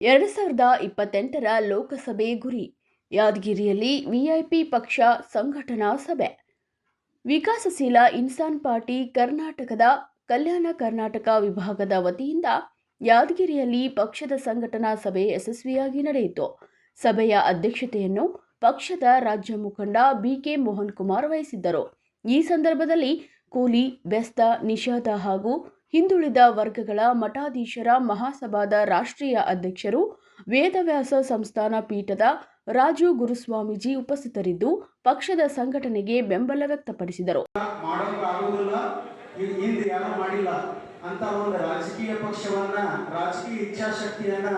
2028ರ ಲೋಕಸಭೆ ಗುರಿ. ಯಾದಗಿರಿಯಲ್ಲಿ ವಿಐಪಿ ಪಕ್ಷ ಸಂಘಟನಾ ಸಭೆ. ವಿಕಾಸಶೀಲ ಇನ್ಸಾನ್ ಪಾರ್ಟಿ ಕರ್ನಾಟಕದ ಕಲ್ಯಾಣ ಕರ್ನಾಟಕ ವಿಭಾಗದ ವತಿಯಿಂದ ಯಾದಗಿರಿಯಲ್ಲಿ ಪಕ್ಷದ ಸಂಘಟನಾ ಸಭೆ ಯಶಸ್ವಿಯಾಗಿ ನಡೆಯಿತು. ಸಭೆಯ ಅಧ್ಯಕ್ಷತೆಯನ್ನು ಪಕ್ಷದ ರಾಜ್ಯ ಮುಖಂಡ ಬಿಕೆ ಮೋಹನ್ ಕುಮಾರ್ ವಹಿಸಿದ್ದರು. ಈ ಸಂದರ್ಭದಲ್ಲಿ ಕೂಲಿ, ಬೆಸ್ತ, ನಿಷಾದ ಹಾಗೂ ಹಿಂದುಳಿದ ವರ್ಗಗಳ ಮಠಾಧೀಶರ ಮಹಾಸಭಾದ ರಾಷ್ಟ್ರೀಯ ಅಧ್ಯಕ್ಷರು ವೇದವ್ಯಾಸ ಸಂಸ್ಥಾನ ಪೀಠದ ರಾಜು ಗುರುಸ್ವಾಮೀಜಿ ಉಪಸ್ಥಿತರಿದ್ದು ಪಕ್ಷದ ಸಂಘಟನೆಗೆ ಬೆಂಬಲ ವ್ಯಕ್ತಪಡಿಸಿದರು. ಅಂತ ಒಂದು ರಾಜಕೀಯ ಪಕ್ಷವನ್ನ, ರಾಜಕೀಯ ಇಚ್ಛಾಶಕ್ತಿಯನ್ನ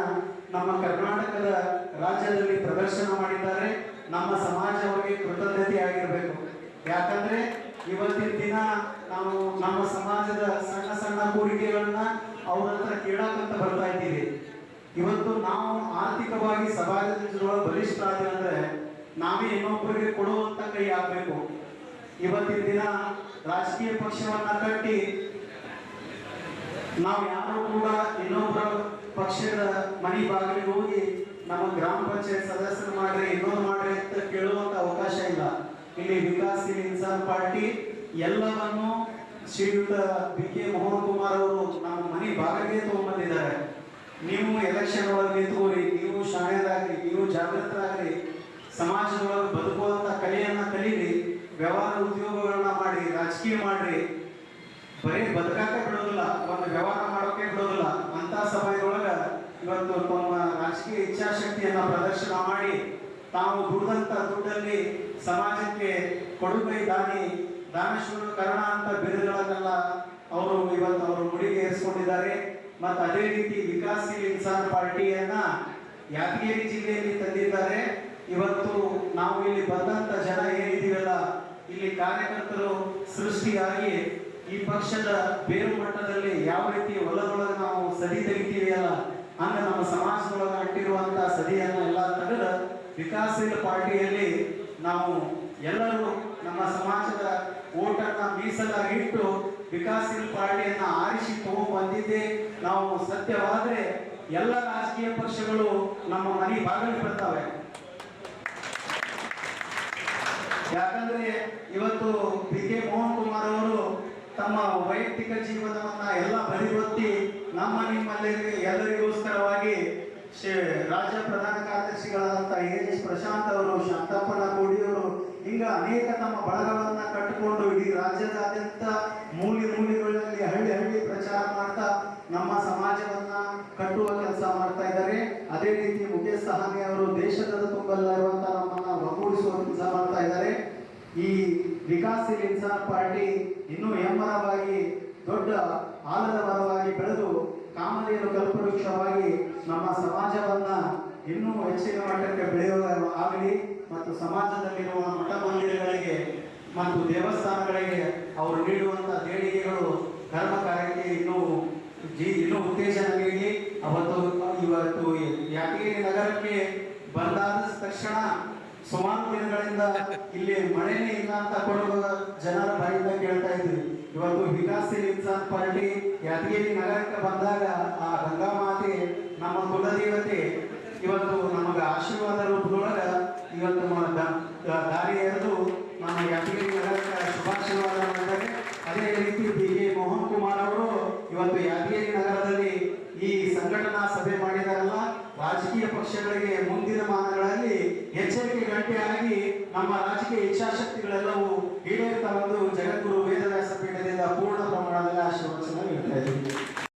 ನಮ್ಮ ಕರ್ನಾಟಕದ ರಾಜ್ಯದಲ್ಲಿ ಪ್ರದರ್ಶನ ಮಾಡಿದ್ದಾರೆ. ನಮ್ಮ ಸಮಾಜ ಅವರಿಗೆ ಕೃತಜ್ಞತೆಯಾಗಿರಬೇಕು. ಯಾಕಂದ್ರೆ ಇವತ್ತಿನ ದಿನ ನಾವು ನಮ್ಮ ಸಮಾಜದ ಸಣ್ಣ ಸಣ್ಣ ಕೋರಿಕೆಗಳನ್ನ ಅವ್ರ ಹತ್ರ ಕೇಳಕ್ಕಂತ ಬರ್ತಾ ಇದ್ದೀವಿ. ಇವತ್ತು ನಾವು ಆರ್ಥಿಕವಾಗಿ ಸಮಾಜದೊಳಗೆ ಬಲಿಷ್ಠರಾದ್ರೆ ಅಂದ್ರೆ ನಾವೇ ಇನ್ನೊಬ್ಬರಿಗೆ ಕೊಡುವಂತ ಕೈ ಆಗ್ಬೇಕು. ಇವತ್ತಿನ ದಿನ ರಾಜಕೀಯ ಪಕ್ಷವನ್ನ ಕಟ್ಟಿ ನಾವು ಯಾರು ಕೂಡ ಇನ್ನೊಬ್ಬರ ಪಕ್ಷದ ಮನೆ ಬಾಗಿಲಿಗೆ ಹೋಗಿ ನಮ್ಮ ಗ್ರಾಮ ಪಂಚಾಯತ್ ಸದಸ್ಯರು ಮಾಡ್ರಿ, ಇನ್ನೊಂದು ಮಾಡ್ರಿ ಅಂತ ಕೇಳುವಂತ ಅವಕಾಶ ಇಲ್ಲ. ಇಲ್ಲಿ ವಿಕಾಸಶೀಲ ಇನ್ಸಾನ್ ಪಾರ್ಟಿ ಎಲ್ಲವನ್ನು ಶ್ರೀಯುತ ಬಿಕೆ ಮೋಹನ್ ಕುಮಾರ್ ಅವರು ನಮ್ಮ ಮನೆ ಬಾಗಿಲಿಗೆ ತಗೊಂಡ್ಬಂದಿದ್ದಾರೆ. ನೀವು ಎಲೆಕ್ಷನ್ ಒಳಗೆ ನಿಂತ್ಕೋರಿ, ನೀವು ಶಾಣೆದಾಗ್ರಿ, ನೀವು ಜಾಗೃತರಾಗ್ರಿ, ಸಮಾಜದೊಳಗೆ ಬದುಕುವಂತ ಕಲೆಯನ್ನ ಕಲೀರಿ, ವ್ಯವಹಾರ ಉದ್ಯೋಗಗಳನ್ನ ಮಾಡಿ, ರಾಜಕೀಯ ಮಾಡ್ರಿ. ಬರೀ ಬದುಕಾಕೆ ಬಿಡೋದಿಲ್ಲ, ಒಂದು ವ್ಯವಹಾರ ಮಾಡೋಕೆ ಬಿಡೋದಿಲ್ಲ. ಅಂತ ಸಮಯದೊಳಗ ಇವತ್ತು ತಮ್ಮ ರಾಜಕೀಯ ಇಚ್ಛಾಶಕ್ತಿಯನ್ನ ಪ್ರದರ್ಶನ ಮಾಡಿ ತಾವು ದುಡಿದಂತ ದುಡ್ಡಲ್ಲಿ ಸಮಾಜಕ್ಕೆ ಕೊಡುಗೈ ದಾನಶೂರ ಕರ್ಣ ಅಂತ ಬಿರುದುಗಳನ್ನೆಲ್ಲ ಅವರು ಇವತ್ತು ಅವರು ಮುಡಿಗೆ ಏರಿಸಿಕೊಂಡಿದ್ದಾರೆ. ಮತ್ತು ಅದೇ ರೀತಿ ವಿಕಾಸಶೀಲ ಇನ್ಸಾನ್ ಪಾರ್ಟಿಯನ್ನ ಯಾದಗಿರಿ ಜಿಲ್ಲೆಯಲ್ಲಿ ತಂದಿದ್ದಾರೆ. ಇವತ್ತು ನಾವು ಇಲ್ಲಿ ಬಂದಂತ ಜನ ಏನಿದೀವಲ್ಲ, ಇಲ್ಲಿ ಕಾರ್ಯಕರ್ತರು ಸೃಷ್ಟಿಯಾಗಿ ಈ ಪಕ್ಷದ ಬೇರು ಮಟ್ಟದಲ್ಲಿ ಯಾವ ರೀತಿ ಹೊಲದೊಳಗೆ ನಾವು ಸದಿ ತೆಗಿತೀವಿ ಅಲ್ಲ, ಹಂಗ ನಮ್ಮ ಸಮಾಜದೊಳಗೆ ಅಂಟಿರುವಂತ ಸದಿಯನ್ನ ಎಲ್ಲ ತೆಗೆದು ವಿಕಾಸಶೀಲ ಪಾರ್ಟಿಯಲ್ಲಿ ನಾವು ಎಲ್ಲರೂ ನಮ್ಮ ಸಮಾಜದ ಓಟನ್ನ ಮೀಸಲಾಗಿ ಇಟ್ಟು ವಿಕಾಸಶೀಲ ಪಾರ್ಟಿಯನ್ನ ಆರಿಸಿ ತಗೊಂಡ್ಬಂದಿದ್ದೆ. ನಾವು ಸತ್ಯವಾದ್ರೆ ಎಲ್ಲ ರಾಜಕೀಯ ಪಕ್ಷಗಳು ನಮ್ಮ ಮನೆ ಬಾಗಿಲು ಬರ್ತವೆ. ಯಾಕಂದ್ರೆ ಇವತ್ತು ಬಿ ಕೆ ಮೋಹನ್ ಕುಮಾರ್ ಅವರು ತಮ್ಮ ವೈಯಕ್ತಿಕ ಜೀವನವನ್ನ ಎಲ್ಲ ಬದಿಗೊತ್ತಿ ನಮ್ಮ ನಿಮ್ಮಲ್ಲಿ ಎಲ್ಲರಿಗೋಸ್ಕರವಾಗಿ ರಾಜ್ಯ ಪ್ರಧಾನ ಕಾರ್ಯದರ್ಶಿಗಳಾದಂಥ ಎಸ್ ಪ್ರಶಾಂತ್ ಅವರು, ಶಾಂತಪ್ಪನ ಕೋಡಿಯವರು, ಹಿಂಗ ಅನೇಕ ತಮ್ಮ ಬಳಗವನ್ನ ಕಟ್ಟಿಕೊಂಡು ಇಡೀ ರಾಜ್ಯದಾದ್ಯಂತ ಮೂಲೆಗಳಲ್ಲಿ ಹಳ್ಳಿ ಪ್ರಚಾರ ಮಾಡ್ತಾ ನಮ್ಮ ಸಮಾಜವನ್ನ ಕಟ್ಟುವ ಕೆಲಸ ಮಾಡ್ತಾ ಇದ್ದಾರೆ. ಅದೇ ರೀತಿ ಮುಖೇಶ್ ಸಹಾನಿ ಅವರು ದೇಶದ ತುಂಬಲ್ಲ ಇರುವಂತ ನಮ್ಮನ್ನ ಒಗ್ಗೂಡಿಸುವ ಕೆಲಸ ಮಾಡ್ತಾ ಇದ್ದಾರೆ. ಈ ವಿಕಾಸಶೀಲ ಇನ್ಸಾನ್ ಪಾರ್ಟಿ ಇನ್ನೂ ಹೆಮ್ಮರವಾಗಿ ದೊಡ್ಡ ಆಲದ ಮರವಾಗಿ ಬೆಳೆದು ಕಾಮಧೇನು ಕಲ್ಪವೃಕ್ಷವಾಗಿ ನಮ್ಮ ಸಮಾಜವನ್ನ ಇನ್ನೂ ಹೆಚ್ಚಿನ ಮಟ್ಟಕ್ಕೆ ಬೆಳೆಯುವ ಆಗಲಿ ಮತ್ತು ಸಮಾಜದಲ್ಲಿರುವ ಮಠ ಮಂದಿರಗಳಿಗೆ ಮತ್ತು ದೇವಸ್ಥಾನಗಳಿಗೆ ಅವರು ನೀಡುವಂತ ದೇಣಿಗೆಗಳು ಧರ್ಮ ಕಾರ್ಯಕ್ಕೆ ಇನ್ನೂ ಉತ್ತೇಜನ ನೀಡಿ ಇವತ್ತು ಯಾದಗಿರಿ ನಗರಕ್ಕೆ ಬಂದಾದ ತಕ್ಷಣ ಸುಮಾರು ದಿನಗಳಿಂದ ಇಲ್ಲಿ ಮಳೆನೇ ಇಲ್ಲ ಅಂತ ಕೊಡುವ ಜನರ ಬಾಯಿಂದ ಕೇಳ್ತಾ ಇದ್ವಿ. ಇವತ್ತು ವಿಕಾಸಶೀಲ ಇನ್ಸಾನ್ ಪಾರ್ಟಿ ಯಾದಗಿರಿ ನಗರಕ್ಕೆ ಬಂದಾಗ ಆ ಗಂಗಾ ಮಾತೆ ನಮ್ಮ ಕುಲದೇವತೆ ಇವತ್ತು ನಮಗ ಆಶೀರ್ವಾದ ರೂಪದೊಳಗ ಇವತ್ತು ದಾರಿ ಎರೆದು ನಮ್ಮ ಯಾದಗಿರಿ ನಗರಕ್ಕೆ ಶುಭಾಶೀರ್ವಾದ ಮಾಡಿದ್ದಾರೆ. ಅದೇ ರೀತಿ ಬಿ ಕೆ ಮೋಹನ್ ಕುಮಾರ್ ಅವರು ಇವತ್ತು ಯಾದಗಿರಿ ನಗರದಲ್ಲಿ ಈ ಸಂಘಟನಾ ಸಭೆ ಮಾಡಿದಾರಲ್ಲ, ರಾಜಕೀಯ ಪಕ್ಷಗಳಿಗೆ ಮುಂದಿನ ಮಾನಗಳಲ್ಲಿ ಎಚ್ಚರಿಕೆ ಗಂಟೆಯಾಗಿ ನಮ್ಮ ರಾಜಕೀಯ ಇಚ್ಛಾಶಕ್ತಿಗಳೆಲ್ಲವೂ ಈಡೇರುತ್ತಾ ಒಂದು ಜಗದ್ಗುರು ವೇದ